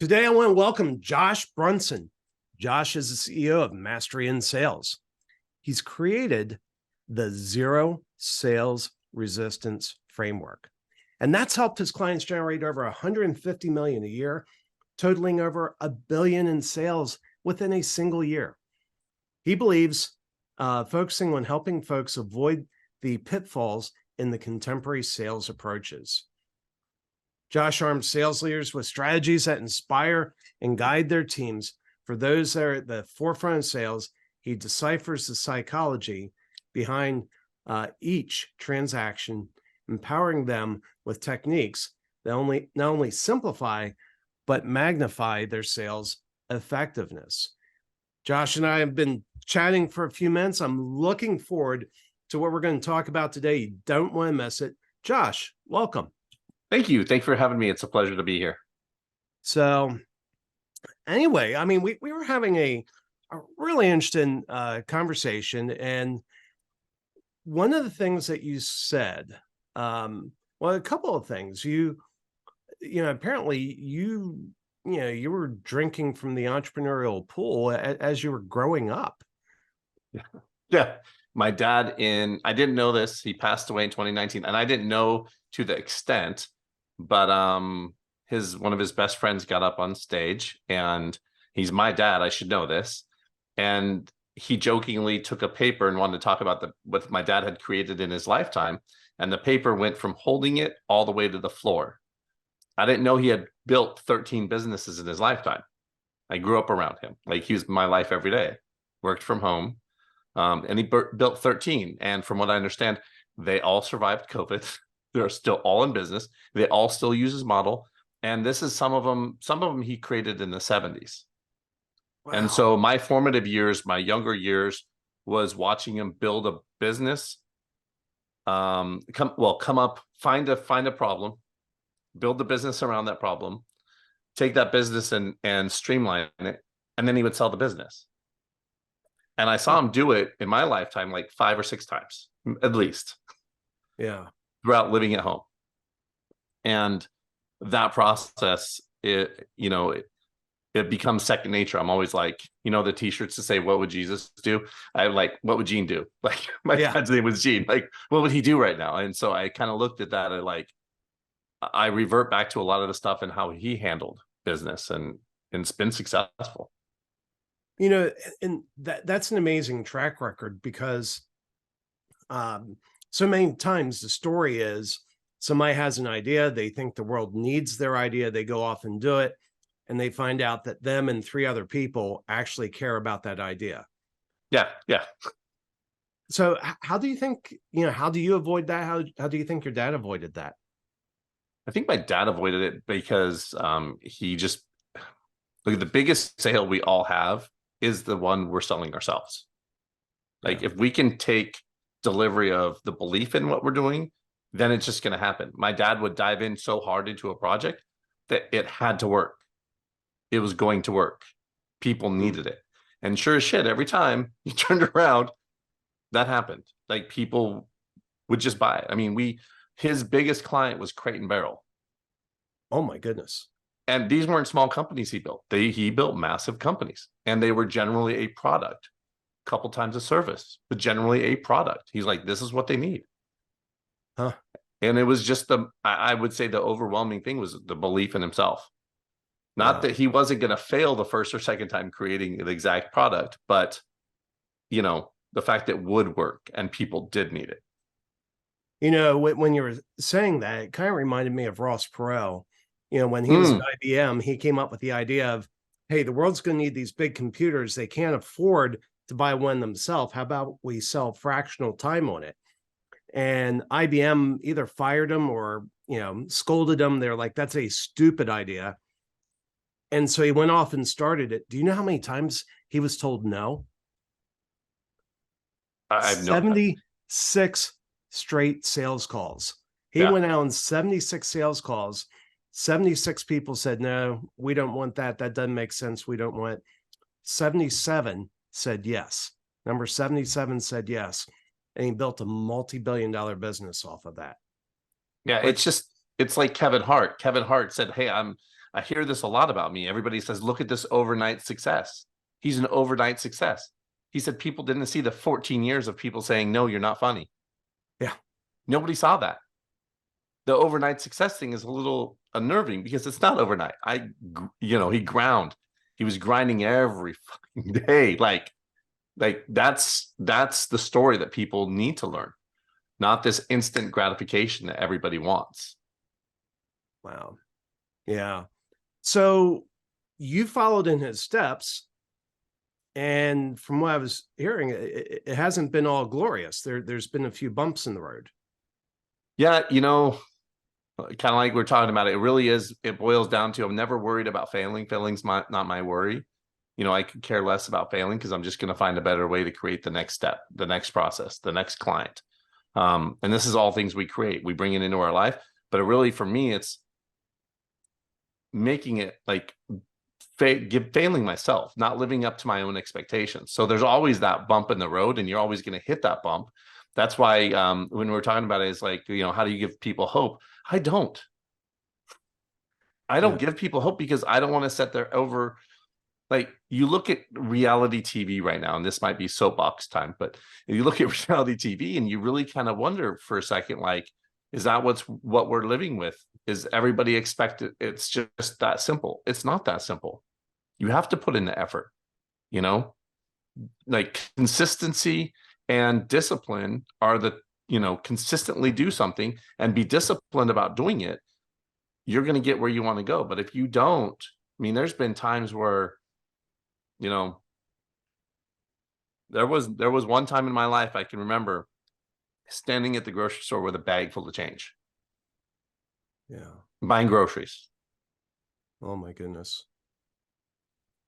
Today, I want to welcome Josh Brunson. Josh is the CEO of Mastery in Sales. He's created the Zero Sales Resistance Framework, and that's helped his clients generate over 150 million a year, totaling over $1 billion in sales within a single year. He believes focusing on helping folks avoid the pitfalls in the contemporary sales approaches. Josh arms sales leaders with strategies that inspire and guide their teams. For those that are at the forefront of sales, he deciphers the psychology behind each transaction, empowering them with techniques that not only simplify, but magnify their sales effectiveness. Josh and I have been chatting for a few minutes. I'm looking forward to what we're going to talk about today. You don't want to miss it. Josh, welcome. Thank you. Thanks for having me. It's a pleasure to be here. So anyway, I mean, we were having a really interesting conversation. And one of the things that you said, well, a couple of things, apparently you were drinking from the entrepreneurial pool as you were growing up. Yeah. My dad I didn't know this. He passed away in 2019, and I didn't know to the extent, but one of his best friends got up on stage, and he's my dad. I should know this. And he jokingly took a paper and wanted to talk about what my dad had created in his lifetime. And the paper went from holding it all the way to the floor. I didn't know he had built 13 businesses in his lifetime. I grew up around him. Like, he was my life every day, worked from home. And he built 13. And from what I understand, they all survived COVID. They're still all in business. They all still use his model. And this is some of them he created in the 70s. Wow. And so my formative years, my younger years, was watching him build a business, come up, find a problem, build the business around that problem, take that business and streamline it, and then he would sell the business. And I saw him do it in my lifetime like 5 or 6 times, at least. Yeah. Throughout living at home. And that process, it becomes second nature. I'm always like, the t-shirts to say, what would Jesus do? I like, what would Gene do? Like, my dad's name was Gene. Like, what would he do right now? And so I kind of looked at that and I revert back to a lot of the stuff and how he handled business, and it's been successful. And that's an amazing track record, because so many times the story is somebody has an idea, they think the world needs their idea, they go off and do it, and they find out that them and 3 other people actually care about that idea. Yeah. So how do you think, how do you avoid that? How do you think your dad avoided that? I think my dad avoided it because he just, look, the biggest sale we all have is the one we're selling ourselves. Like, if we can take delivery of the belief in what we're doing, then it's just going to happen. My dad would dive in so hard into a project that it had to work. It was going to work. People needed it. And sure as shit, every time you turned around, that happened. Like, people would just buy it. I mean, his biggest client was Crate and Barrel. Oh my goodness. And these weren't small companies he built. He built massive companies, and they were generally a product, a couple times a service, but generally a product. He's like, this is what they need. Huh. And it was just I would say the overwhelming thing was the belief in himself. Not that he wasn't going to fail the first or second time creating the exact product, but, the fact that it would work and people did need it. When you were saying that, it kind of reminded me of Ross Perot. When he was at IBM, he came up with the idea of, hey, the world's going to need these big computers. They can't afford to buy one themselves. How about we sell fractional time on it? And IBM either fired him or, scolded him. They're like, that's a stupid idea. And so he went off and started it. Do you know how many times he was told no? I've 76 straight sales calls. He went out on 76 sales calls. 76 people said, no, we don't want that. That doesn't make sense. We don't want it. 77 said yes. Number 77 said yes. And he built a multi-billion-dollar business off of that. Yeah, it's like Kevin Hart. Kevin Hart said, hey, I hear this a lot about me. Everybody says, look at this overnight success. He's an overnight success. He said people didn't see the 14 years of people saying, no, you're not funny. Yeah. Nobody saw that. The overnight success thing is a little unnerving because it's not overnight. He was grinding every fucking day. Like that's the story that people need to learn, not this instant gratification that everybody wants. Wow. Yeah. So you followed in his steps, and from what I was hearing, it hasn't been all glorious. There's been a few bumps in the road. Yeah, kind of like we're talking about, it really is, it boils down to, I'm never worried about failing. Failing's not my worry. I could care less about failing because I'm just going to find a better way to create the next step, the next process, the next client. And this is all things we create. We bring it into our life. But it really, for me, it's making it like failing myself, not living up to my own expectations. So there's always that bump in the road, and you're always going to hit that bump. That's why when we're talking about it, it's like, how do you give people hope? I don't give people hope because I don't want to set their over. Like, you look at reality TV right now, and this might be soapbox time, but if you look at reality TV and you really kind of wonder for a second, like, is that what we're living with? Is everybody expected? It's just that simple. It's not that simple. You have to put in the effort, like consistency and discipline are consistently do something and be disciplined about doing it. You're going to get where you want to go. But if you don't, there's been times where, there was one time in my life I can remember standing at the grocery store with a bag full of change. Yeah. Buying groceries. Oh my goodness.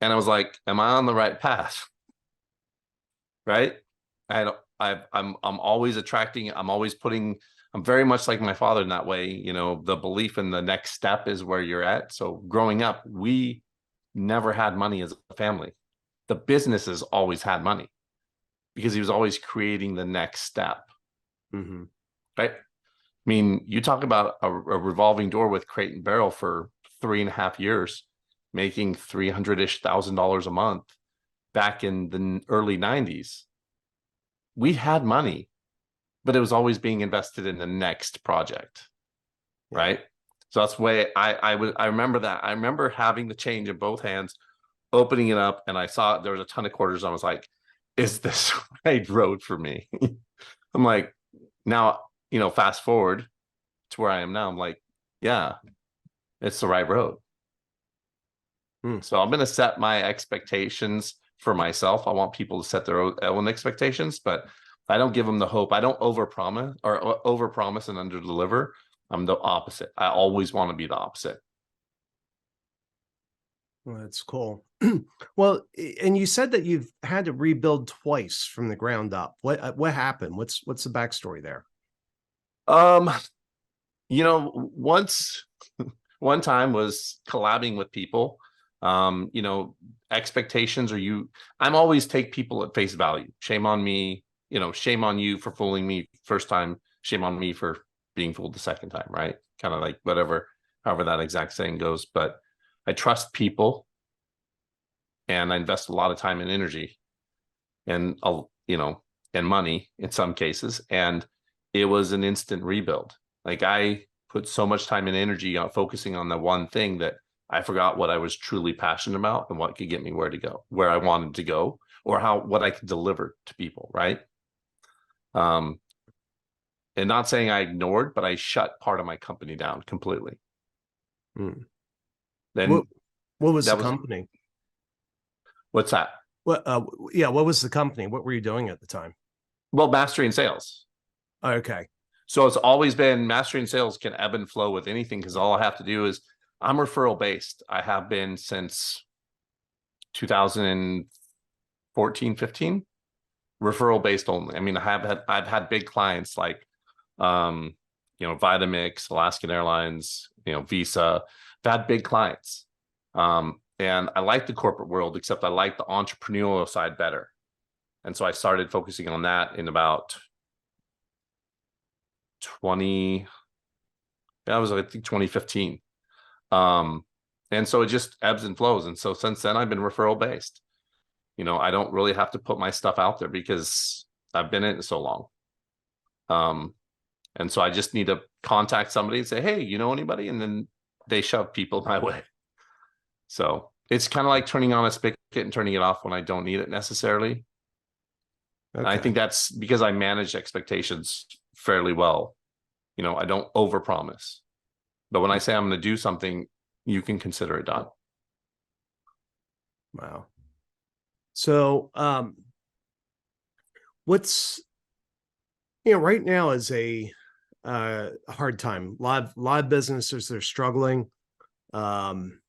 And I was like, am I on the right path? Right? I'm always attracting, I'm very much like my father in that way. The belief in the next step is where you're at. So growing up, we never had money as a family. The businesses always had money because he was always creating the next step. Mm-hmm. Right? You talk about a revolving door with Crate and Barrel for 3.5 years, making $300,000 a month back in the early 90s. We had money, but it was always being invested in the next project. Yeah. Right? So that's the way I remember that. I remember having the change in both hands, opening it up, and I saw there was a ton of quarters. I was like, is this the right road for me? I'm like, now, fast forward to where I am now. I'm like, yeah, it's the right road. So I'm going to set my expectations for myself. I want people to set their own expectations, but I don't give them the hope. I don't overpromise and underdeliver. I'm the opposite. I always want to be the opposite. Well, that's cool. Well, and you said that you've had to rebuild twice from the ground up. What happened? What's the backstory there? One time was collabing with people. Expectations I'm always take people at face value. Shame on me, shame on you for fooling me first time. Shame on me for being fooled the second time, right? Kind of like however that exact saying goes. But I trust people, and I invest a lot of time and energy and, and money in some cases. And it was an instant rebuild. Like, I put so much time and energy on focusing on the one thing that I forgot what I was truly passionate about and what could get me where I wanted to go, or what I could deliver to people. Right. And not saying I ignored, but I shut part of my company down completely. Then what was the company? What's that? What was the company? What were you doing at the time? Well, Mastering Sales. Okay. So it's always been Mastering Sales can ebb and flow with anything, because all I have to do is, I'm referral based. I have been since 2014, 15, referral based only. I've had big clients like, Vitamix, Alaskan Airlines, Visa. I've had big clients. And I like the corporate world, except I like the entrepreneurial side better. And so I started focusing on that in about 2015. And And so it just ebbs and flows. And so since then I've been referral based. I don't really have to put my stuff out there because I've been in it so long. And so I just need to contact somebody and say, hey, you know anybody? And then they shove people my way. So it's kind of like turning on a spigot and turning it off when I don't need it necessarily. Okay. I think that's because I manage expectations fairly well. I don't overpromise. But when I say I'm going to do something, you can consider it done. Wow. So what's, right now is a hard time. A lot of businesses, they're struggling. In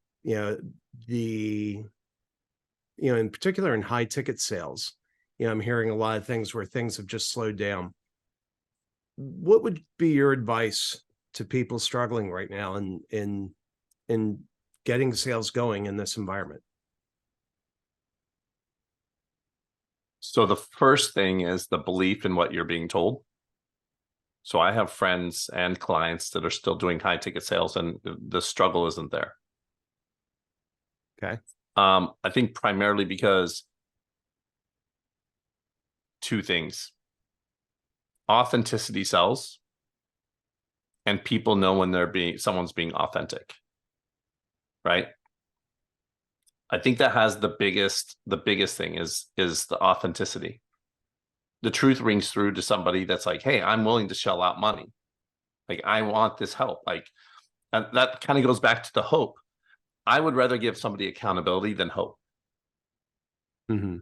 particular in high ticket sales, I'm hearing a lot of things where things have just slowed down. What would be your advice to people struggling right now in getting sales going in this environment? So the first thing is the belief in what you're being told. So I have friends and clients that are still doing high ticket sales and the struggle isn't there. Okay. I think primarily because two things. Authenticity sells, and people know when someone's being authentic. Right? I think that has the biggest thing is the authenticity. The truth rings through to somebody that's like, hey, I'm willing to shell out money. Like, I want this help. Like, and that kind of goes back to the hope. I would rather give somebody accountability than hope. Mm-hmm.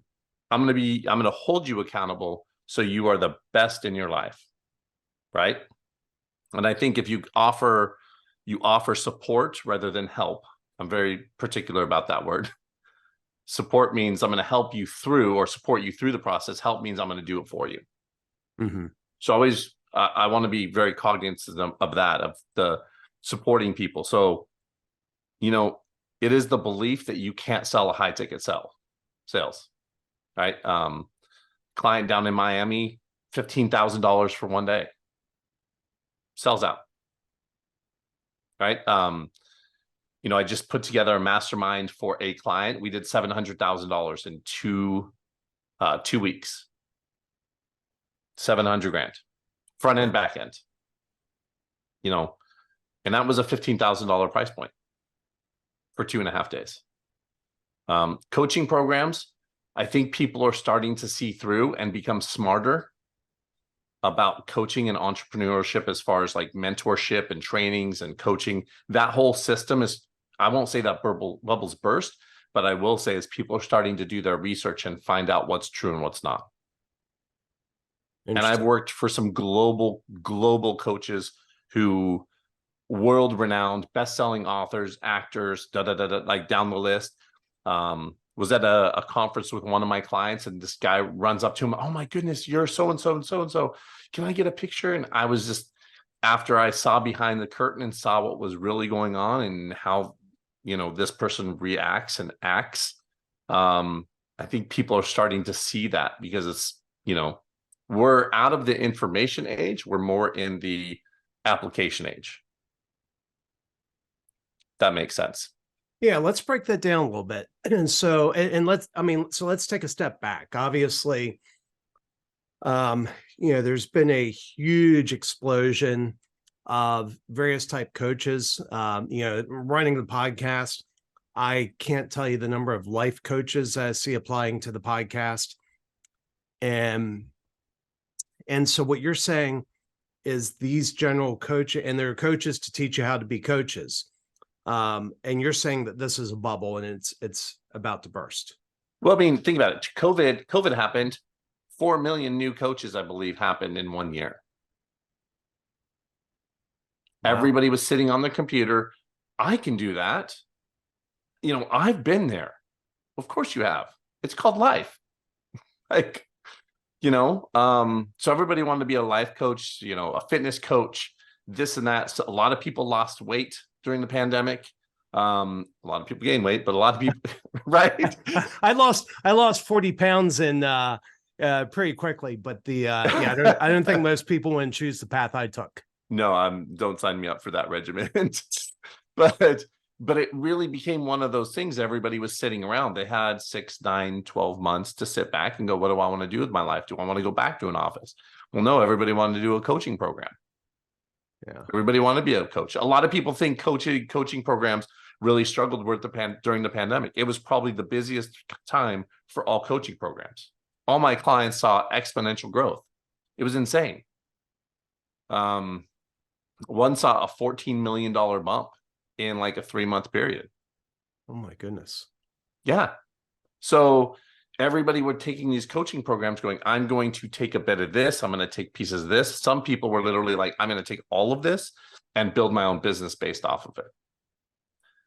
I'm going to hold you accountable so you are the best in your life. Right? And I think if you offer support rather than help, I'm very particular about that word. Support means I'm going to help you through or support you through the process. Help means I'm going to do it for you. Mm-hmm. So always, I want to be very cognizant of that, of the supporting people. So, it is the belief that you can't sell a high ticket sales, right? Client down in Miami, $15,000 for one day, sells out, right? I just put together a mastermind for a client. We did $700,000 in 2 weeks. 700 grand, front end, back end. And that was a $15,000 price point for 2.5 days. Coaching programs, I think people are starting to see through and become smarter about coaching and entrepreneurship as far as like mentorship and trainings and coaching. That whole system is, I won't say that bubbles burst, but I will say is people are starting to do their research and find out what's true and what's not. And I've worked for some global coaches who world-renowned, best-selling authors, actors, like down the list. Was at a conference with one of my clients, and this guy runs up to him. Oh my goodness, you're so and so and so and so. Can I get a picture? And I was just, after I saw behind the curtain and saw what was really going on and how this person reacts and acts, I think people are starting to see that because it's we're out of the information age. We're more in the application age. That makes sense. Yeah, let's break that down a little bit. And so, let's take a step back. Obviously, there's been a huge explosion of various type coaches. Running the podcast, I can't tell you the number of life coaches I see applying to the podcast. And so what you're saying is these general coaches, and they're coaches to teach you how to be coaches. And you're saying that this is a bubble and it's about to burst. Well, I mean, think about it. COVID happened. 4 million new coaches, I believe, happened in 1 year. Wow. Everybody was sitting on the computer. I can do that. I've been there. Of course you have. It's called life. So everybody wanted to be a life coach, a fitness coach, this and that. So a lot of people lost weight during the pandemic. A lot of people gained weight, but a lot of people, right? I lost 40 pounds in pretty quickly, but I don't think most people would choose the path I took. No, don't sign me up for that regimen. But But it really became one of those things. Everybody was sitting around. They had 6, 9, 12 months to sit back and go, what do I want to do with my life? Do I want to go back to an office? Well, no, everybody wanted to do a coaching program. Yeah. Everybody wanted to be a coach. A lot of people think coaching programs really struggled with during the pandemic. It was probably the busiest time for all coaching programs. All my clients saw exponential growth. It was insane. One saw a $14 million bump in like a 3-month period. Oh my goodness. Yeah. So everybody were taking these coaching programs going, I'm going to take a bit of this. I'm going to take pieces of this. Some people were literally like, I'm going to take all of this and build my own business based off of it.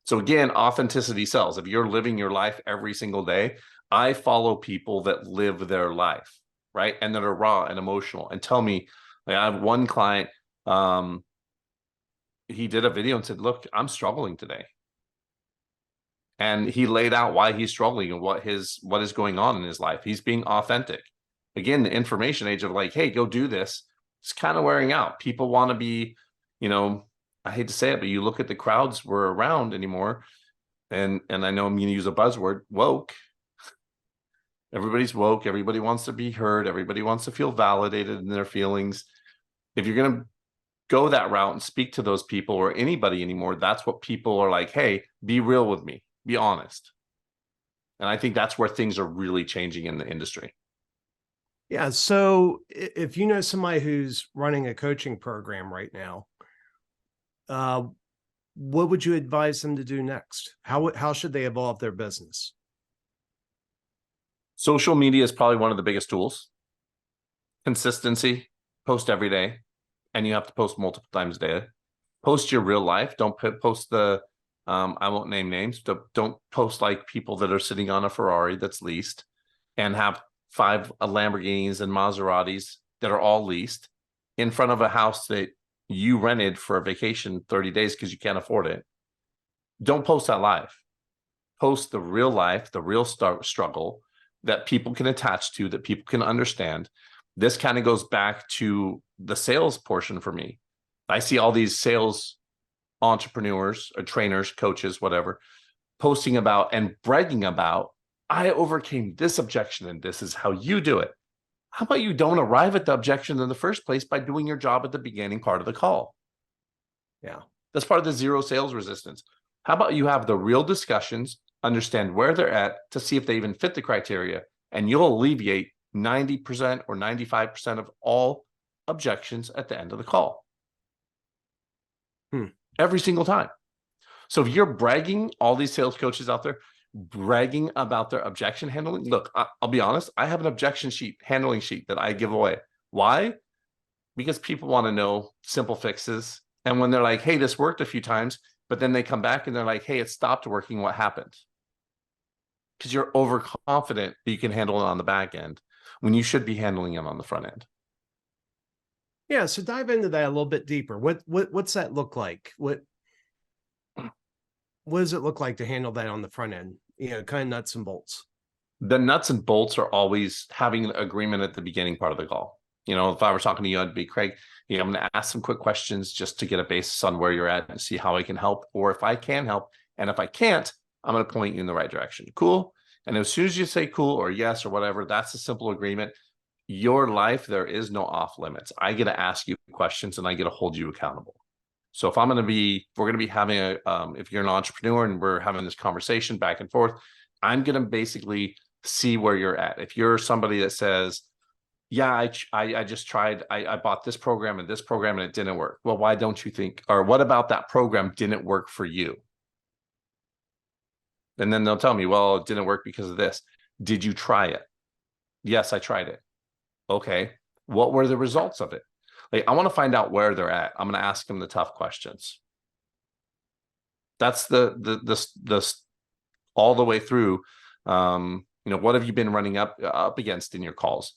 So again, authenticity sells. If you're living your life every single day, I follow people that live their life, right? And that are raw and emotional and tell me, like I have one client, he did a video and said, look, I'm struggling today. And he laid out why he's struggling and what is going on in his life. He's being authentic. Again, the information age of like, hey, go do this. It's kind of wearing out. People want to be, I hate to say it, but you look at the crowds we're around anymore. And I know I'm going to use a buzzword, woke. Everybody's woke. Everybody wants to be heard. Everybody wants to feel validated in their feelings. If you're going to go that route and speak to those people or anybody anymore, that's what people are like, hey, be real with me, be honest. And I think that's where things are really changing in the industry. Yeah. So if you know somebody who's running a coaching program right now, what would you advise them to do next? How should they evolve their business? Social media is probably one of the biggest tools. Consistency, post every day. And you have to post multiple times a day. Post your real life. Don't post the, I won't name names. Don't post like people that are sitting on a Ferrari that's leased and have 5 Lamborghinis and Maseratis that are all leased in front of a house that you rented for a vacation 30 days because you can't afford it. Don't post that live. Post the real life, the real struggle that people can attach to, that people can understand. This kind of goes back to the sales portion for me. I see all these sales entrepreneurs or trainers, coaches, whatever, posting about and bragging about, I overcame this objection and this is how you do it. How about you don't arrive at the objection in the first place by doing your job at the beginning part of the call? Yeah. That's part of the zero sales resistance. How about you have the real discussions, understand where they're at to see if they even fit the criteria, and you'll alleviate 90% or 95% of all objections at the end of the call. Every single time. So if you're bragging, all these sales coaches out there bragging about their objection handling, look, I'll be honest, I have an objection handling sheet that I give away. Why? Because people want to know simple fixes. And when they're like, hey, this worked a few times, but then they come back and they're like, hey, it stopped working. What happened? Because you're overconfident that you can handle it on the back end when you should be handling it on the front end. Yeah. So dive into that a little bit deeper. What's that look like? What does it look like to handle that on the front end? Kind of nuts and bolts. The nuts and bolts are always having an agreement at the beginning part of the call. If I were talking to you, I'd be, Craig, I'm going to ask some quick questions just to get a basis on where you're at and see how I can help, or if I can help. And if I can't, I'm going to point you in the right direction. Cool. And as soon as you say cool or yes or whatever, that's a simple agreement. Your life, there is no off limits. I get to ask you questions and I get to hold you accountable. So if we're going to be having if you're an entrepreneur and we're having this conversation back and forth, I'm going to basically see where you're at. If you're somebody that says, yeah, I just tried, I bought this program and it didn't work. Well, why don't you think, or what about that program didn't work for you? And then they'll tell me, well, it didn't work because of this. Did you try it? Yes, I tried it. Okay. What were the results of it? Like, I want to find out where they're at. I'm going to ask them the tough questions. That's the all the way through. What have you been running up against in your calls?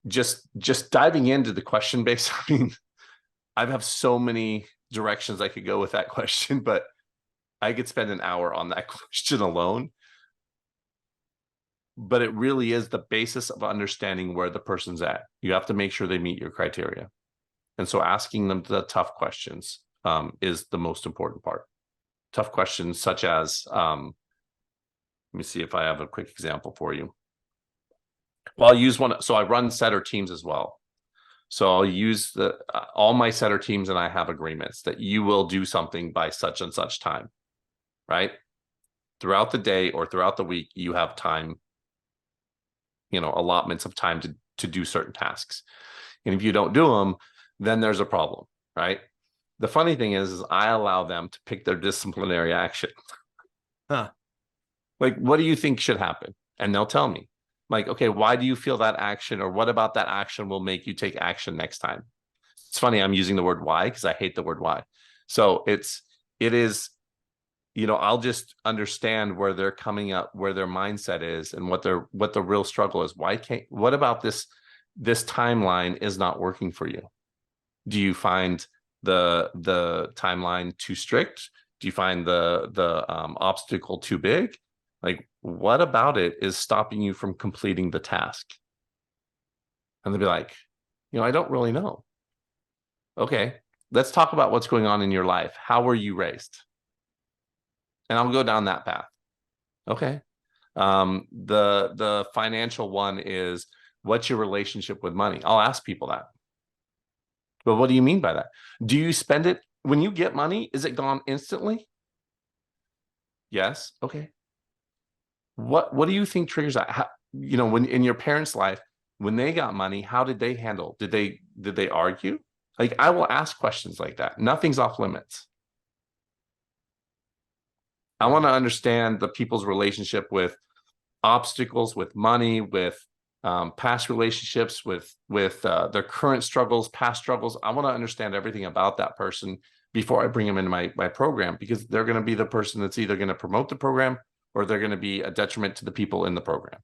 Just diving into the question base. I mean, I have so many directions I could go with that question, but I could spend an hour on that question alone. But it really is the basis of understanding where the person's at. You have to make sure they meet your criteria. And so asking them the tough questions is the most important part. tough questions such as, let me see if I have a quick example for you. Well, I'll use one. So I run setter teams as well. So I'll use all my setter teams, and I have agreements that you will do something by such and such time, right? Throughout the day or throughout the week, you have time, allotments of time to do certain tasks. And if you don't do them, then there's a problem, right? The funny thing is I allow them to pick their disciplinary action. Huh. Like, what do you think should happen? And they'll tell me. Like, okay, why do you feel that action, or what about that action will make you take action next time? It's funny, I'm using the word why because I hate the word why. So it is, I'll just understand where they're coming up, where their mindset is, and what the real struggle is. What about this timeline is not working for you? Do you find the timeline too strict? Do you find the obstacle too big? Like, what about it is stopping you from completing the task? And they'll be like, I don't really know. Okay, let's talk about what's going on in your life. How were you raised? And I'll go down that path. Okay. The financial one is, what's your relationship with money? I'll ask people that. But what do you mean by that? Do you spend it when you get money? Is it gone instantly? Yes. Okay. What do you think triggers that? When in your parents' life, when they got money, how did they handle? Did they argue? Like, I will ask questions like that. Nothing's off limits. I want to understand the people's relationship with obstacles, with money, with past relationships, with their current struggles, past struggles. I want to understand everything about that person before I bring them into my program, because they're going to be the person that's either going to promote the program or they're going to be a detriment to the people in the program.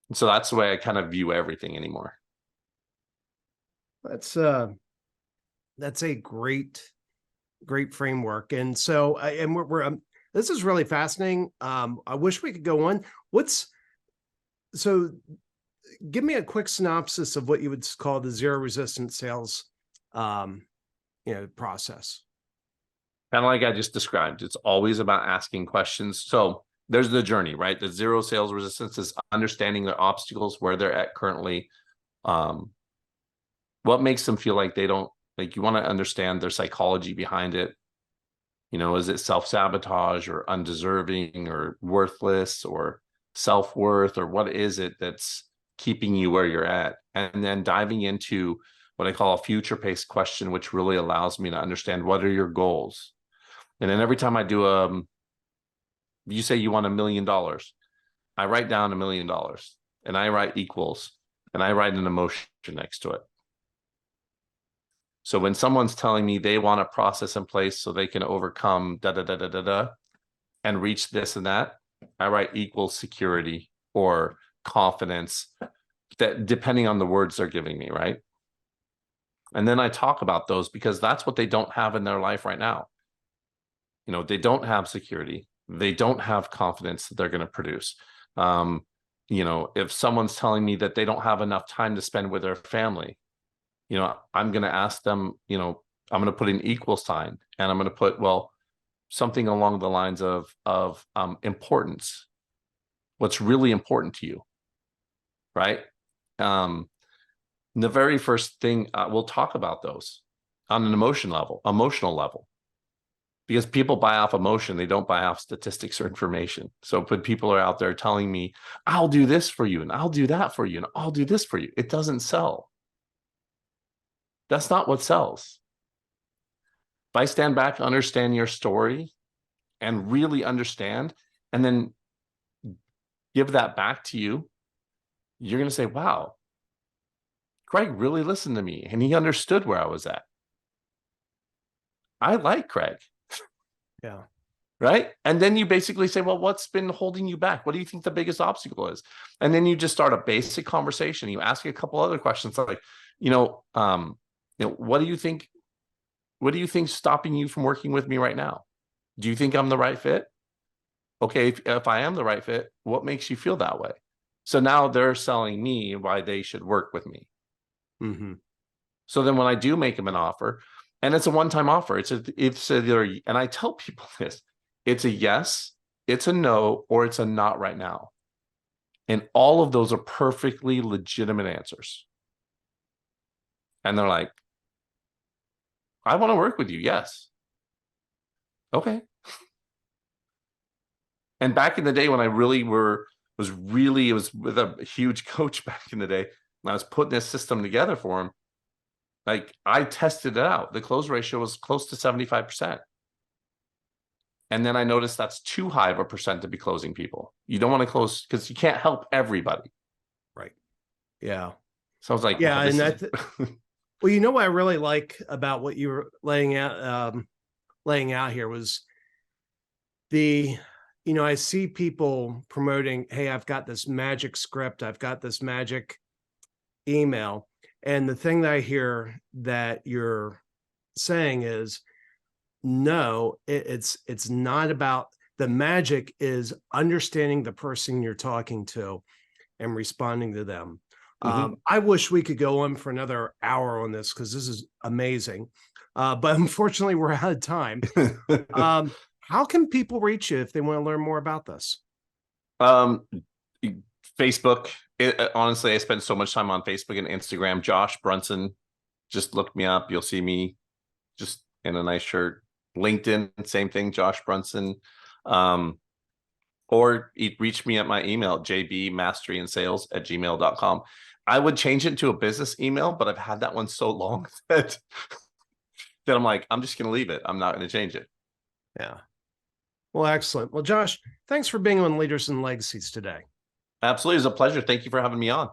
And so that's the way I kind of view everything anymore. That's a great framework. And so, this is really fascinating. I wish we could go on. So give me a quick synopsis of what you would call the zero resistance sales, process. Kind of like I just described, it's always about asking questions. So there's the journey, right? The zero sales resistance is understanding their obstacles, where they're at currently, what makes them feel like they don't, like, you want to understand their psychology behind it. Is it self-sabotage or undeserving or worthless or self-worth, or what is it that's keeping you where you're at? And then diving into what I call a future-paced question, which really allows me to understand, what are your goals? And then every time I do you say you want $1 million, I write down $1 million, and I write equals, and I write an emotion next to it. So when someone's telling me they want a process in place so they can overcome and reach this and that, I write equals security or confidence, that depending on the words they're giving me, right? And then I talk about those, because that's what they don't have in their life right now. They don't have security. They don't have confidence that they're going to produce. If someone's telling me that they don't have enough time to spend with their family, I'm going to ask them, I'm going to put an equal sign, and I'm going to put, something along the lines of importance. What's really important to you, right? The very first thing, we'll talk about those on an emotional level, because people buy off emotion. They don't buy off statistics or information. So when people are out there telling me, I'll do this for you, and I'll do that for you, and I'll do this for you, it doesn't sell. That's not what sells. If I stand back, understand your story, and really understand, and then give that back to you, you're going to say, wow, Craig really listened to me, and he understood where I was at. I like Craig. Yeah. Right. And then you basically say, well, what's been holding you back? What do you think the biggest obstacle is? And then you just start a basic conversation. You ask a couple other questions like, what do you think? What do you think's stopping you from working with me right now? Do you think I'm the right fit? Okay, if I am the right fit, what makes you feel that way? So now they're selling me why they should work with me. Mm-hmm. So then when I do make them an offer, And it's a one-time offer. It's either, and I tell people this, it's a yes, it's a no, or it's a not right now. And all of those are perfectly legitimate answers. And they're like, I want to work with you. Yes. Okay. And back in the day when I really it was with a huge coach back in the day, when I was putting this system together for him, like I tested it out. The close ratio was close to 75%. And then I noticed that's too high of a percent to be closing people. You don't want to close because you can't help everybody. Right. Yeah. So I was like, yeah. oh, And that, well, you know what I really like about what you were laying out here was I see people promoting, hey, I've got this magic script, I've got this magic email. And the thing that I hear that you're saying is, no, it's not about the magic, is understanding the person you're talking to and responding to them. I wish we could go on for another hour on this because this is amazing. But unfortunately, we're out of time. How can people reach you if they want to learn more about this? Facebook. Honestly, I spend so much time on Facebook and Instagram. Josh Brunson. Just look me up. You'll see me just in a nice shirt. LinkedIn, same thing, Josh Brunson. Or reach me at my email, jbmasteryandsales@gmail.com. I would change it to a business email, but I've had that one so long that I'm like, I'm just going to leave it. I'm not going to change it. Yeah. Well, excellent. Well, Josh, thanks for being on Leaders and Legacies today. Absolutely. It was a pleasure. Thank you for having me on.